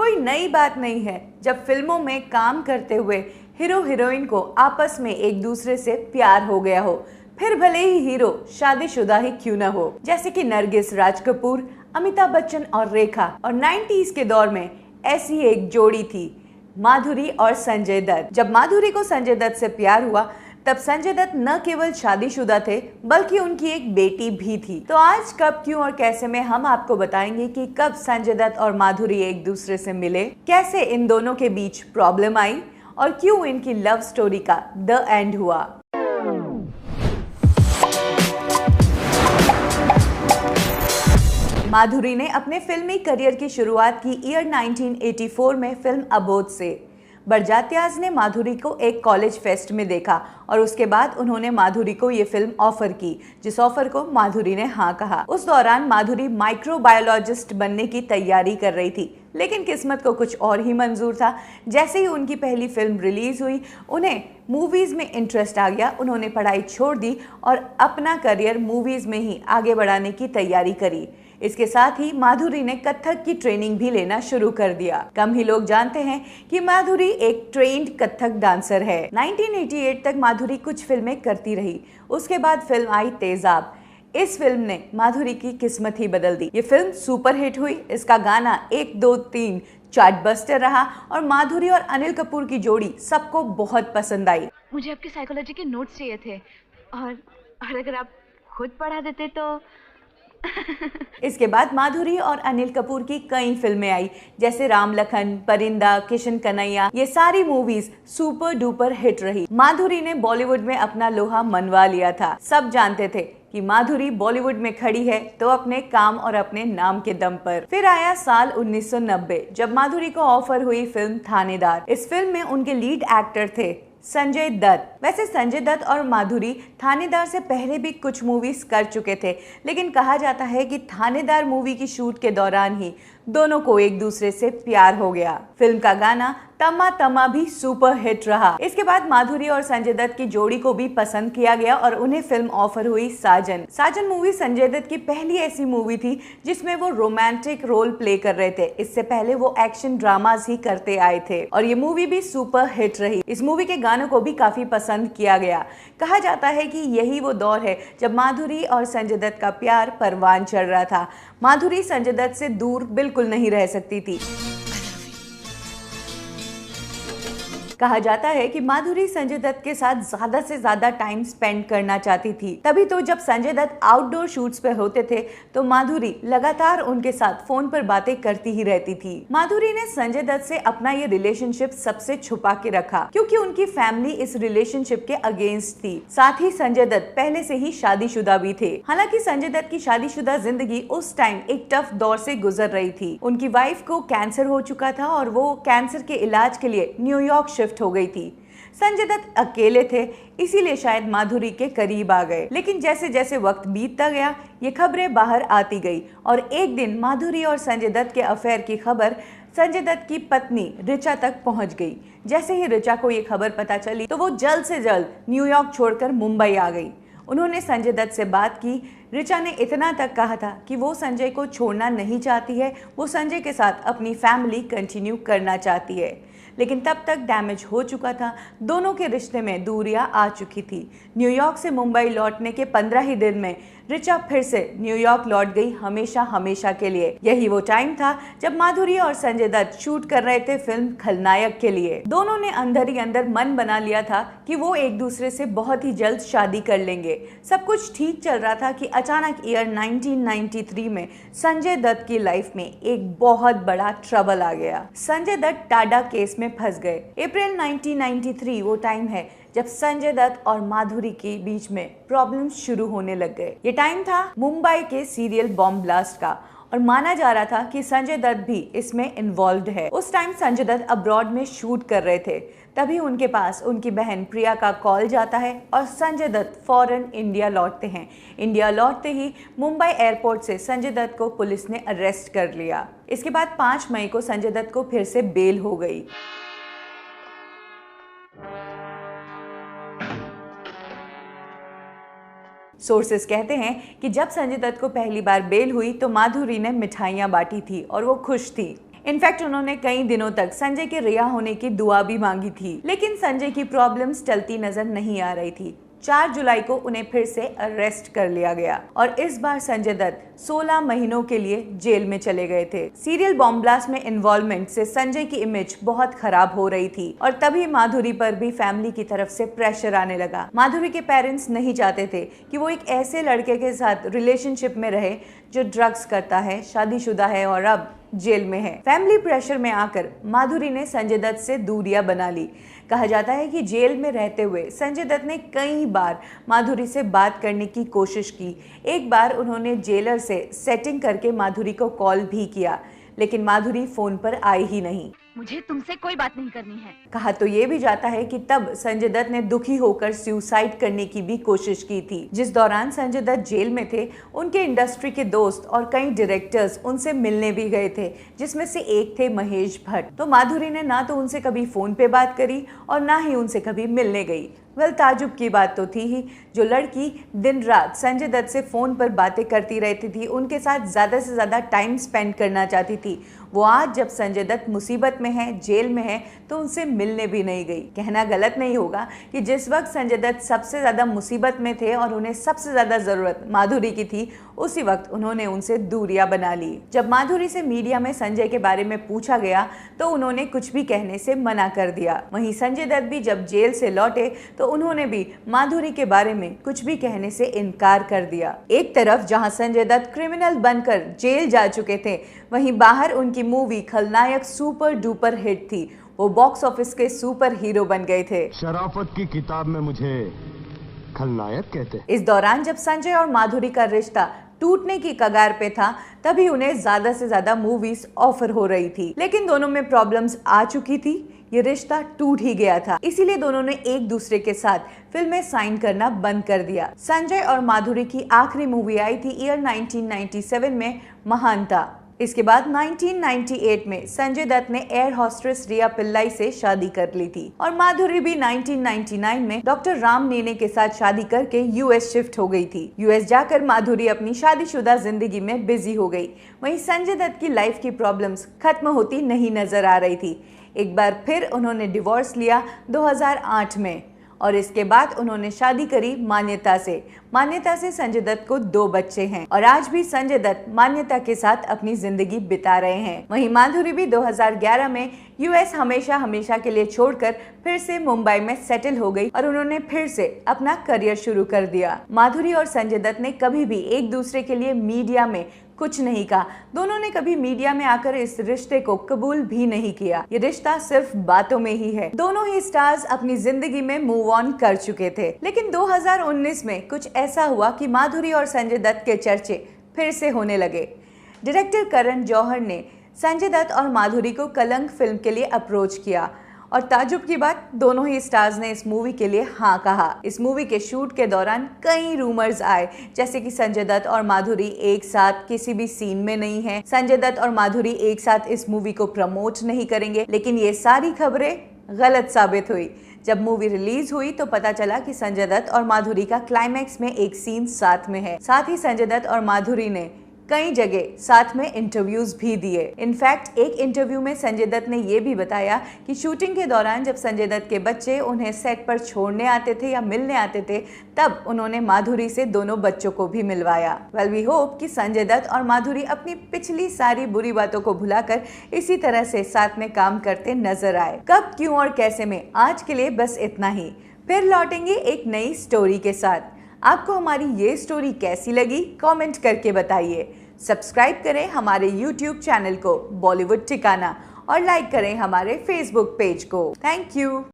कोई नई बात नहीं है जब फिल्मों में काम करते हुए हीरो हीरोइन को आपस में एक दूसरे से प्यार हो गया हो, फिर भले ही हीरो शादीशुदा ही क्यों न हो। जैसे कि नरगिस राज कपूर, अमिताभ बच्चन और रेखा। और 90s के दौर में ऐसी एक जोड़ी थी, माधुरी और संजय दत्त। जब माधुरी को संजय दत्त से प्यार हुआ तब संजय दत्त न केवल शादीशुदा थे बल्कि उनकी एक बेटी भी थी। तो आज कब, क्यों और कैसे में हम आपको बताएंगे कि कब संजय दत्त और माधुरी एक दूसरे से मिले, कैसे इन दोनों के बीच प्रॉब्लम आई और क्यों इनकी लव स्टोरी का द एंड हुआ। माधुरी ने अपने फिल्मी करियर की शुरुआत की ईयर 1984 में फिल्म अबोध से। बरजात्याज ने माधुरी को एक कॉलेज फेस्ट में देखा और उसके बाद उन्होंने माधुरी को ये फिल्म ऑफर की, जिस ऑफर को माधुरी ने हाँ कहा। उस दौरान माधुरी माइक्रोबायोलॉजिस्ट बनने की तैयारी कर रही थी, लेकिन किस्मत को कुछ और ही मंजूर था। जैसे ही उनकी पहली फिल्म रिलीज हुई, उन्हें मूवीज में इंटरेस्ट आ गया। उन्होंने पढ़ाई छोड़ दी और अपना करियर मूवीज में ही आगे बढ़ाने की तैयारी करी। इसके साथ ही माधुरी ने कथक की ट्रेनिंग भी लेना शुरू कर दिया। कम ही लोग जानते हैं कि माधुरी एक ट्रेन्ड कथक डांसर है। 1988 तक माधुरी कुछ फिल्में करती रही। उसके बाद फिल्म आई तेजाब। इस फिल्म ने माधुरी की किस्मत ही बदल दी। ये फिल्म सुपर हिट हुई। इसका गाना 1 2 3 चार्ट बस्टर रहा और माधुरी और अनिल कपूर की जोड़ी सबको बहुत पसंद आई। मुझे आपके साइकोलॉजी के नोट्स चाहिए थे और अगर आप खुद पढ़ा देते तो। इसके बाद माधुरी और अनिल कपूर की कई फिल्में आई, जैसे राम लखन, परिंदा, किशन कन्हैया। ये सारी मूवीज सुपर डुपर हिट रही। माधुरी ने बॉलीवुड में अपना लोहा मनवा लिया था। सब जानते थे कि माधुरी बॉलीवुड में खड़ी है तो अपने काम और अपने नाम के दम पर। फिर आया साल 1990 जब माधुरी को ऑफर हुई फिल्म थानेदार। इस फिल्म में उनके लीड एक्टर थे संजय दत्त। वैसे संजय दत्त और माधुरी थानेदार से पहले भी कुछ मूवीज कर चुके थे, लेकिन कहा जाता है कि थानेदार मूवी की शूट के दौरान ही दोनों को एक दूसरे से प्यार हो गया। फिल्म का गाना तमा तमा भी सुपर हिट रहा। इसके बाद माधुरी और संजय दत्त की जोड़ी को भी पसंद किया गया और उन्हें फिल्म ऑफर हुई साजन। साजन मूवी संजय दत्त की पहली ऐसी मूवी थी जिसमें वो रोमांटिक रोल प्ले कर रहे थे। इससे पहले वो एक्शन ड्रामास ही करते आए थे और ये मूवी भी सुपर हिट रही। इस मूवी के गानों को भी काफी पसंद किया गया। कहा जाता है कि यही वो दौर है जब माधुरी और संजय दत्त का प्यार परवान चढ़ रहा था। माधुरी संजय दत्त से दूर बिल्कुल नहीं रह सकती थी। कहा जाता है कि माधुरी संजय दत्त के साथ ज्यादा से ज्यादा टाइम स्पेंड करना चाहती थी। तभी तो जब संजय दत्त आउटडोर शूट्स पे होते थे तो माधुरी लगातार उनके साथ फोन पर बातें करती ही रहती थी। माधुरी ने संजय दत्त से अपना ये रिलेशनशिप सबसे छुपा के रखा क्योंकि उनकी फैमिली इस रिलेशनशिप के अगेंस्ट थी। साथ ही संजय दत्त पहले से ही शादीशुदा भी थे। हालांकि संजय दत्त की शादीशुदा जिंदगी उस टाइम एक टफ दौर से गुजर रही थी। उनकी वाइफ को कैंसर हो चुका था और वो कैंसर के इलाज के लिए न्यूयॉर्क शिफ्ट हो गई थी। संजय दत्त अकेले थे, इसीलिए शायद माधुरी के करीब आ गए। लेकिन जैसे जैसे वक्त बीतता गया ये खबरें बाहर आती गई और एक दिन माधुरी और संजय दत्त के अफेयर की खबर संजय दत्त की पत्नी ऋचा तक पहुंच गई। जैसे ही ऋचा को ये खबर पता चली तो वो जल्द से जल्द न्यूयॉर्क छोड़कर मुंबई आ गई। उन्होंने संजय दत्त से बात की। ऋचा ने इतना तक कहा था कि वो संजय को छोड़ना नहीं चाहती है, वो संजय के साथ अपनी फैमिली कंटिन्यू करना चाहती है। लेकिन तब तक डैमेज हो चुका था। दोनों के रिश्ते में दूरियां आ चुकी थी। न्यूयॉर्क से मुंबई लौटने के 15 ही दिन में ऋचा फिर से न्यूयॉर्क लौट गई, हमेशा हमेशा के लिए। यही वो टाइम था जब माधुरी और संजय दत्त शूट कर रहे थे फिल्म खलनायक के लिए। दोनों ने अंदर ही अंदर मन बना लिया था कि वो एक दूसरे से बहुत ही जल्द शादी कर लेंगे। सब कुछ ठीक चल रहा था कि अचानक ईयर 1993 में संजय दत्त की लाइफ में एक बहुत बड़ा ट्रबल आ गया। संजय दत्त टाडा केस में फंस गए। अप्रैल 1993 वो टाइम है जब संजय दत्त और माधुरी के बीच में प्रॉब्लम शुरू होने लग गए। ये टाइम था मुंबई के सीरियल बॉम्ब ब्लास्ट का और माना जा रहा था कि संजय दत्त भी इसमें इन्वॉल्व्ड है। उस टाइम संजय दत्त अब्रॉड में शूट कर रहे थे। तभी उनके पास उनकी बहन प्रिया का कॉल जाता है और संजय दत्त फौरन इंडिया लौटते हैं। इंडिया लौटते ही मुंबई एयरपोर्ट से संजय दत्त को पुलिस ने अरेस्ट कर लिया। इसके बाद 5 मई को संजय दत्त को फिर से बेल हो गई। सोर्सेस कहते हैं कि जब संजय दत्त को पहली बार बेल हुई तो माधुरी ने मिठाइयां बांटी थी और वो खुश थी। इनफैक्ट उन्होंने कई दिनों तक संजय के रिहा होने की दुआ भी मांगी थी, लेकिन संजय की प्रॉब्लम्स टलती नजर नहीं आ रही थी। 4 जुलाई को उन्हें फिर से अरेस्ट कर लिया गया और इस बार संजय दत्त 16 महीनों के लिए जेल में चले गए थे। सीरियल बॉम्ब ब्लास्ट में इन्वॉल्वमेंट से संजय की इमेज बहुत खराब हो रही थी और तभी माधुरी पर भी फैमिली की तरफ से प्रेशर आने लगा। माधुरी के पेरेंट्स नहीं चाहते थे कि वो एक ऐसे लड़के के साथ रिलेशनशिप में रहे जो ड्रग्स करता है, शादीशुदा है और अब जेल में है। फैमिली प्रेशर में आकर माधुरी ने संजय दत्त से दूरियां बना ली। कहा जाता है कि जेल में रहते हुए संजय दत्त ने कई बार माधुरी से बात करने की कोशिश की। एक बार उन्होंने जेलर से सेटिंग करके माधुरी को कॉल भी किया, लेकिन माधुरी फोन पर आई ही नहीं। मुझे तुमसे कोई बात नहीं करनी है। कहा तो ये भी जाता है कि तब संजय दत्त ने दुखी होकर सुसाइड करने की भी कोशिश की थी। जिस दौरान संजय दत्त जेल में थे, उनके इंडस्ट्री के दोस्त और कई डायरेक्टर्स उनसे मिलने भी गए थे, जिसमें से एक थे महेश भट्ट। तो माधुरी ने ना तो उनसे कभी फोन पे बात करी और ना ही उनसे कभी मिलने गई। वेल, ताजुब की बात तो थी ही, जो लड़की दिन रात संजय दत्त से फोन पर बातें करती रहती थी, उनके साथ ज्यादा से ज्यादा टाइम स्पेंड करना चाहती थी, वो आज जब संजय दत्त मुसीबत में है, जेल में है, तो उनसे मिलने भी नहीं गई। कहना गलत नहीं होगा कि जिस वक्त संजय दत्त सबसे ज्यादा मुसीबत में थे और उन्हें सबसे ज्यादा जरूरत माधुरी की थी, उसी वक्त उन्होंने उनसे दूरियां बना ली। जब माधुरी से मीडिया में संजय के बारे में पूछा गया तो उन्होंने कुछ भी कहने से मना कर दिया। वहीं संजय दत्त भी जब जेल से लौटे तो उन्होंने भी माधुरी के बारे में कुछ भी कहने से इनकार कर दिया। एक तरफ जहां संजय दत्त क्रिमिनल बनकर जेल जा चुके थे, वहीं बाहर उनकी मूवी खलनायक सुपर डुपर हिट थी। वो बॉक्स ऑफिस के सुपर हीरो बन गए थे। शराफत की किताब में मुझे खलनायक कहते हैं। इस दौरान जब संजय और माधुरी का रिश्ता टूटने की कगार पे था, तभी उन्हें ज्यादा से ज्यादा मूवीज ऑफर हो रही थी, लेकिन दोनों में प्रॉब्लम्स आ चुकी थी। ये रिश्ता टूट ही गया था, इसीलिए दोनों ने एक दूसरे के साथ फिल्में साइन करना बंद कर दिया। संजय और माधुरी की आखिरी मूवी आई थी ईयर 1997 में, महानता। इसके बाद 1998 में संजय दत्त ने एयर होस्टेस रिया पिल्लाई से शादी कर ली थी और माधुरी भी 1999 में डॉक्टर राम नेने के साथ शादी करके यूएस शिफ्ट हो गई थी। यूएस जाकर माधुरी अपनी शादीशुदा जिंदगी में बिजी हो गई। वहीं संजय दत्त की लाइफ की प्रॉब्लम्स खत्म होती नहीं नजर आ रही थी। एक बार फिर उन्होंने डिवोर्स लिया 2008 में और इसके बाद उन्होंने शादी करी मान्यता से। मान्यता से संजय दत्त को 2 बच्चे हैं और आज भी संजय दत्त मान्यता के साथ अपनी जिंदगी बिता रहे हैं। वहीं माधुरी भी 2011 में यूएस हमेशा हमेशा के लिए छोड़कर फिर से मुंबई में सेटल हो गई और उन्होंने फिर से अपना करियर शुरू कर दिया। माधुरी और संजय दत्त ने कभी भी एक दूसरे के लिए मीडिया में कुछ नहीं कहा। दोनों ने कभी मीडिया में आकर इस रिश्ते को कबूल भी नहीं किया। ये रिश्ता सिर्फ बातों में ही है। दोनों ही स्टार्स अपनी जिंदगी में मूव ऑन कर चुके थे, लेकिन 2019 में कुछ ऐसा हुआ कि माधुरी और संजय दत्त के चर्चे फिर से होने लगे। डायरेक्टर करण जौहर ने संजय दत्त और माधुरी को कलंक फिल्म के लिए अप्रोच किया और ताजुब की बात, दोनों ही स्टार्स ने इस मूवी के लिए हाँ कहा। इस मूवी के शूट के दौरान कई रूमर्स आए, जैसे कि संजय दत्त और माधुरी एक साथ किसी भी सीन में नहीं है, संजय दत्त और माधुरी एक साथ इस मूवी को प्रमोट नहीं करेंगे। लेकिन ये सारी खबरें गलत साबित हुई। जब मूवी रिलीज हुई तो पता चला कि संजय दत्त और माधुरी का क्लाइमैक्स में एक सीन साथ में है। साथ ही संजय दत्त और माधुरी ने कई जगह साथ में इंटरव्यूज भी दिए। इनफैक्ट एक इंटरव्यू में संजय दत्त ने ये भी बताया कि शूटिंग के दौरान जब संजय दत्त के बच्चे उन्हें सेट पर छोड़ने आते थे या मिलने आते थे, तब उन्होंने माधुरी से दोनों बच्चों को भी मिलवाया। वेल, वी होप कि संजय दत्त और माधुरी अपनी पिछली सारी बुरी बातों को भुलाकर इसी तरह से साथ में काम करते नजर आए। कब, क्यों और कैसे में आज के लिए बस इतना ही। फिर लौटेंगे एक नई स्टोरी के साथ। आपको हमारी ये स्टोरी कैसी लगी कमेंट करके बताइए। सब्सक्राइब करें हमारे YouTube चैनल को बॉलीवुड ठिकाना और लाइक करें हमारे Facebook पेज को। Thank you.